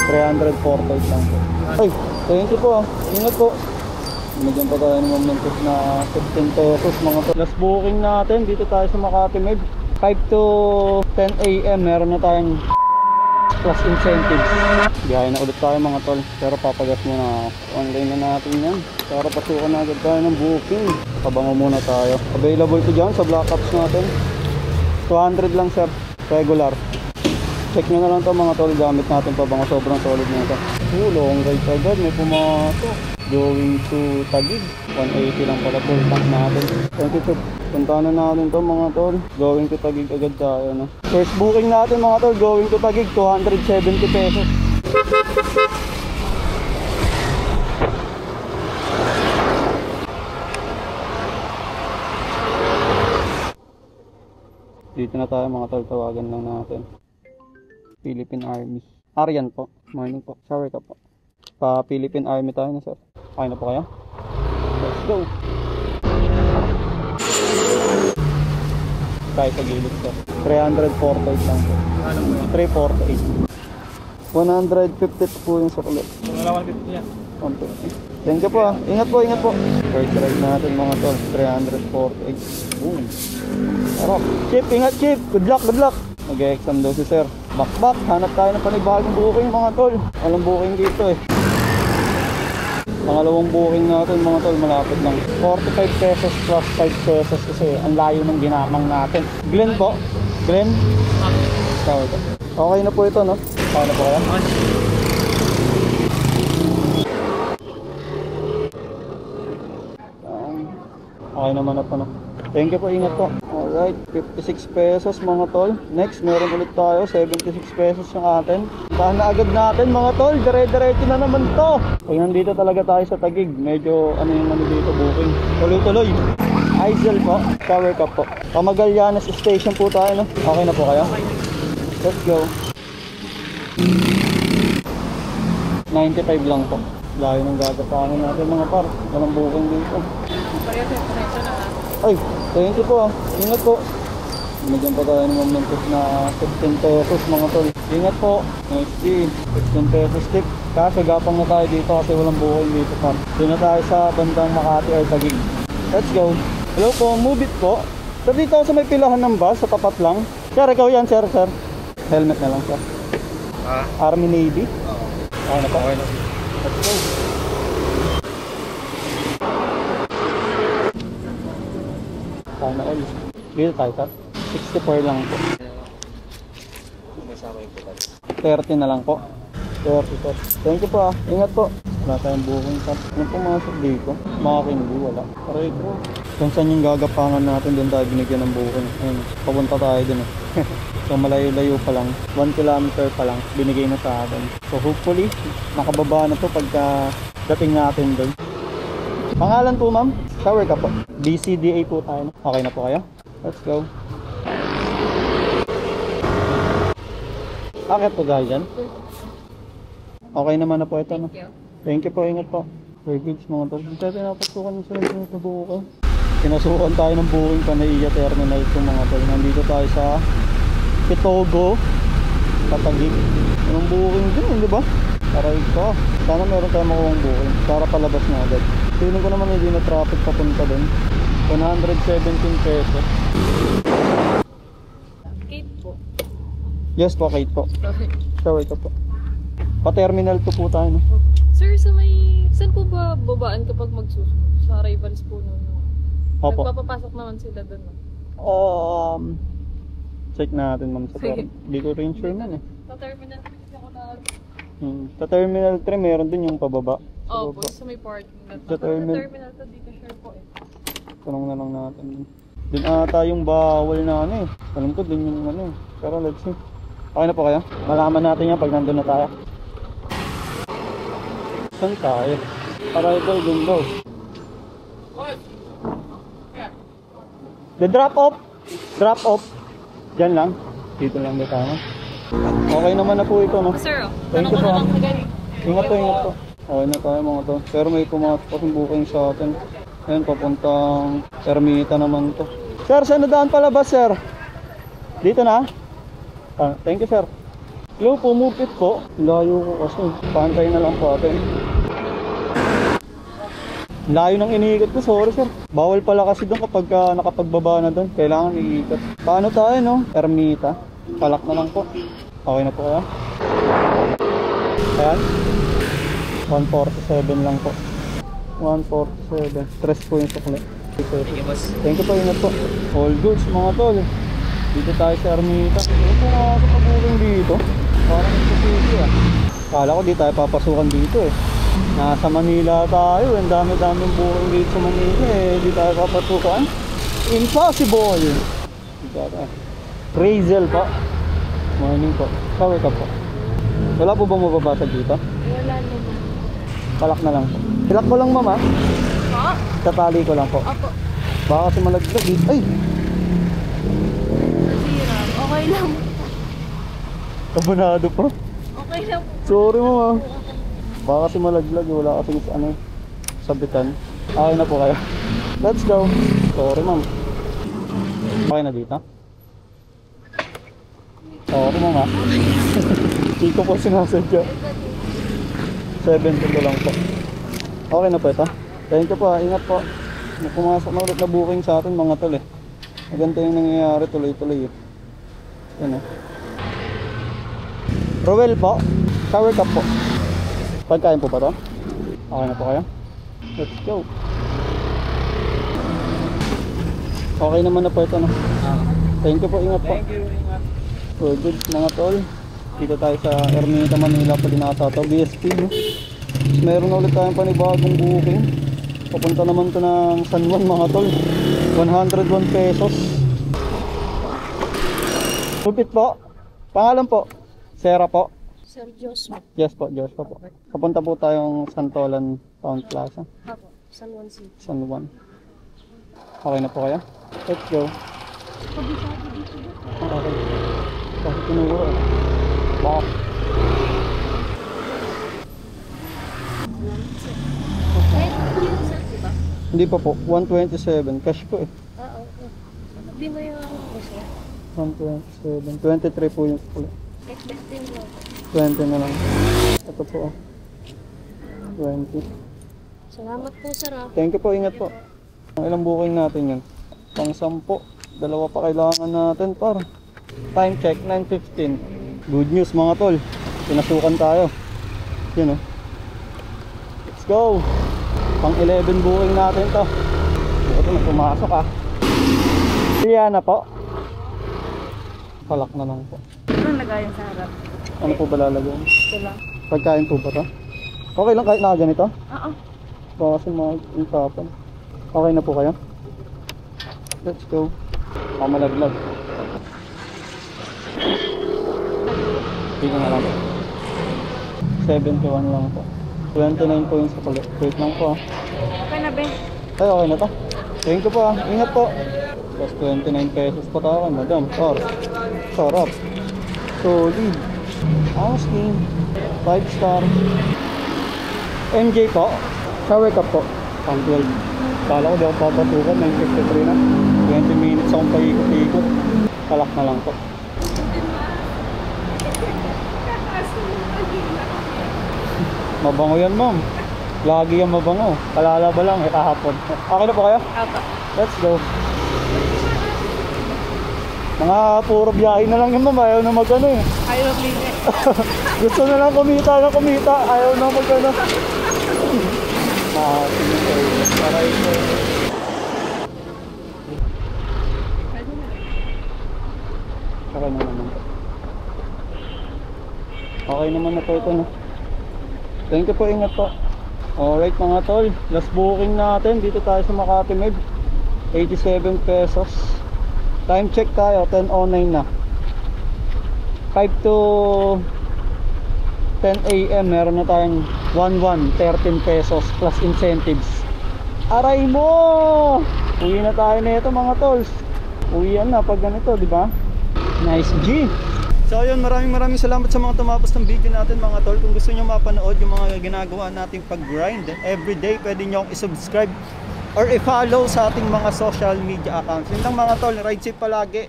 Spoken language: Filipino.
348 lang po. Ay, thank you po. Ingat po. Nagyan pa tayo ng momentos na 15 pesos mga to. Last booking natin, dito tayo sa Makati Med. 5 to 10 AM, meron na tayong plus incentives. Biyahe na ulit tayo mga tol. Pero papagas muna ako. Online na natin yan. Pero pasukan na agad tayo ng booking. Pabango muna tayo. Available po dyan sa Black Ops natin. 200 lang sir. Regular. Check nyo na lang to mga tol. Gamit natin pabango. Sobrang solid na ito. Long ride agad. May pumasok. Going to Taguig. 180 lang pala full tank natin. 22. Punta na natin to mga tol. Going to Taguig agad tayo no? First booking natin mga tol. Going to Taguig 270 pesos. Dito na tayo mga tol. Tawagan lang natin Philippine Army. Aryan po. Morning po. Shower ka po. Pa Philippine Army tayo na sir. Okay na po kayo? Let's go. Tayo sa gilid sir. 348 lang po. 348. 150 po yung suklet. 150 yan. 150. Thank you po ah. Ingat po, ingat po. First ride natin mga tol. 348. Boom. Harap. Chip, ingat chip. Good luck, good luck. Mag-exam daw si sir. Back. Hanap tayo ng panibagong booking mga tol. Walang booking dito eh. Pangalawang booking natin mga tol, malapit lang. 45 pesos plus 5 pesos kasi ang layo ng ginamang natin. Glenn po? Glenn? Okay na po ito no? Okay na po kaya? Okay naman na po no? Thank you po, ingat po. Alright, 56 pesos mga tol. Next, meron ulit tayo, 76 pesos yung atin. Tahan na agad natin mga tol, dire-diretso na naman to. Pag nandito talaga tayo sa Taguig, medyo ano yung ano dito booking. Tuloy-tuloy. Aizel po, shower cup po. Pamagallanes station po tayo no? Okay na po kayo? Let's go. 95 lang po. Layo ng gagapanan natin mga par. Walang booking dito. Ay, thank you po ah. Ingat po. Nagyan pa tayo ng momentos na 15 pesos mga tol. Ingat po. Next day, 15 pesos tip. Kasi gapang na tayo dito kasi walang booking dito par. Doon na tayo sa bandang Makati or Taguig. Let's go. Hello po, move it po. Sir, dito sa may pilahan ng bus, sa tapat lang. Sir, ikaw yan sir, sir. Helmet na lang sir. Army Navy. Okay na po. Okay na. Let's go. Sana all. Dito tayo sir. 64 lang po. 30 na lang po. 30 po. Thank you po ah. Ingat po. Wala tayong booking sir. Ano pumasok dito? Mga hindi, wala. Aray ko. Kung saan yung gagapangan natin, doon tayo binigyan ng booking. Ayun. Papunta tayo dun eh. So malayo-layo pa lang. 1 kilometer pa lang. Binigay na sa atin. So hopefully, makababa na to pagka dating natin doon. Pangalan po ma'am? Shower ka po. BCDA po tayo. Okay na po kayo? Let's go. Akit po tayo dyan. Okay naman na po ito. No? Thank you po. Ingat po. Very good mga tol. Kaya pinapasukan ng sila ng buko. Pinasukan tayo ng booking Panaiya Terminal ito mga tol. Nandito tayo sa Itogo sa Taguig. Anong booking din, di ba? Aray ko. Sana meron tayo makuha ng booking para palabas na agad. Feeling ko naman hindi na traffic papunta dun. 117 pesos. Kate po. Yes po, Kate po. Sorry ko po. Pa-terminal 2 po tayo. No? Sir, sa may... Saan po ba babaan kapag magsusunod? Sa arrivals po nun? Opo. Nagpapapasok naman sila dun. No? Check natin ma'am sa Hindi ko rin sure man eh. Sa terminal 3 ako na... Sa terminal 3 meron din yung pababa. Opo, sa may parking lot. Sa terminal 2 dito sure po eh. Tanong na lang natin. Dun ata yung bawal na ano eh. Alam ko dun yung ano eh. Pero let's see. Okay na po kayo? Malaman natin yan pag nandun na tayo. Saan tayo? Arrival dun daw. The drop off. Drop off. Diyan lang. Dito lang ba tayo? Okay naman na po ito no? Sir, Thank you po. lang sa gani. Ingat po, ingat po. Okay na tayo mga to. Pero may pumasok pa yung booking sa atin. Ayun, papuntang Ermita naman to. Sir, saan na daan palabas sir? Dito na? Thank you sir. Hello po, mupit po. Layo ko kasi. Pantay na lang po atin. Layo ng iniikot ko, sorry sir. Bawal pala kasi doon kapag nakapagbaba na doon. Kailangan iikot. Paano tayo no? Ermita. Palak na lang po. Okay na po kaya? Ayan. 147 lang po. 147. Stress po yung sukli. Thank you po, ingat po. All goods mga tol. Dito tayo sa Ermita. Ano po nga sa pabuling dito? Parang ito dito ah. Kala ko di tayo papasukan dito eh. Nasa Manila tayo. Ang dami-daming booking dito sa Manila eh. Di tayo papasukan. Impossible! Razel po. Morning po. Power ka po. Wala po bang mababasa dito? Wala naman. Palak na lang po. Pilak mo lang mama. Po? Tatali ko lang po. Opo. Baka kasi malaglag eh. Ay! Sira. Okay lang. Kabunado po. Okay lang. Sorry mama. Baka kasi malaglag. Wala kasi ano, sabitan. Okay na po kayo. Let's go. Sorry ma'am. Okay na dito? Sorry mama. Hindi ko po sinasadya. 70 ko lang po. Okay na po ito. Thank you po. Ingat po. Pumasok na ulit na booking sa atin mga tol eh. Maganda yung nangyayari tuloy-tuloy eh. Yan eh. Rowel po. Shower cup po. Pagkain po ba to? Okay na po kayo? Let's go. Okay naman na po ito no? Thank you po. Ingat po. Thank you, ingat. So good mga tol. Dito tayo sa Ermita, Manila pa din ata ito. BSP no? Meron na ulit tayong panibagong booking. Papunta naman to ng San Juan mga tol. 101 pesos. Lupit po. Pangalan po? Sarah po. Sir Joshua. Yes po, Joshua po. Papunta po tayong Santolan Town Plaza. Opo. San Juan City. San Juan. Okay na po kaya? Let's go. Kabisado dito ba? Okay. Kasi tinuro eh. Baka. Kahit yun sir, diba? Hindi pa po. 127. Cash po eh. Oo. Binayaran ko sir. 127. 23 po yung pula. Kahit 15 lang. 20 na lang. Ito po oh. 20. Salamat po sir ah. Thank you po. Ingat po. Ang ilang booking natin yun? Pang 10. Dalawa pa kailangan natin par. Time check 9:15. Good news mga tol. Pinasukan tayo. Yun oh. Let's go. Pang 11 booking natin to. Ito na pumasok ah. Liana po. Palak na lang po. Anong lagayan sa harap? Ano po ba lalagyan? Ito lang. Pagkain po ba to? Okay lang kahit nakaganito? Oo. Baka kasi mga itapan. Okay na po kayo? Let's go. Pamalaglag. Tingnan na lang po. 71 lang po. 29 po yung sa kulit. Wait lang po ah. Okay na be? Ay, okay na to. Thank you po ah. Ingat po. Plus 29 pesos pa tayo kay madam. Sarap. Solid. Asking. 5 star. MJ po. Shower cup po. Pang 12. Kala ko di ako papatukan. 9:53 na. 20 minutes akong paikot-ikot. Kalak na lang po. Mabango yan ma'am. Lagi yan mabango. Kalalaba lang kahapon. Okay na po kayo? Opo. Let's go. Mga puro biyahe na lang yun ma'am. Ayaw na mag-ano eh. Ayaw maglinis. Gusto na lang kumita na kumita. Ayaw na mag-ano. Sige kayo. Aray ko. Okay na naman po. Okay naman na po ito no. Thank you po, ingat po. Alright mga tol, last booking natin. Dito tayo sa Makati Med. 87 pesos. Time check tayo, 10:09 na. 5 to 10 AM meron na tayong 11, 13 pesos plus incentives. Aray mo! Uwi na tayo nito mga tols. Uwian na pag ganito, di ba? Nice G! So ayun, maraming salamat sa mga tumapos ng video natin mga tol. Kung gusto nyo mapanood yung mga ginagawa nating pag-grind everyday, pwede nyo i-subscribe or i-follow sa ating mga social media accounts. Yun lang mga tol, ride safe palagi.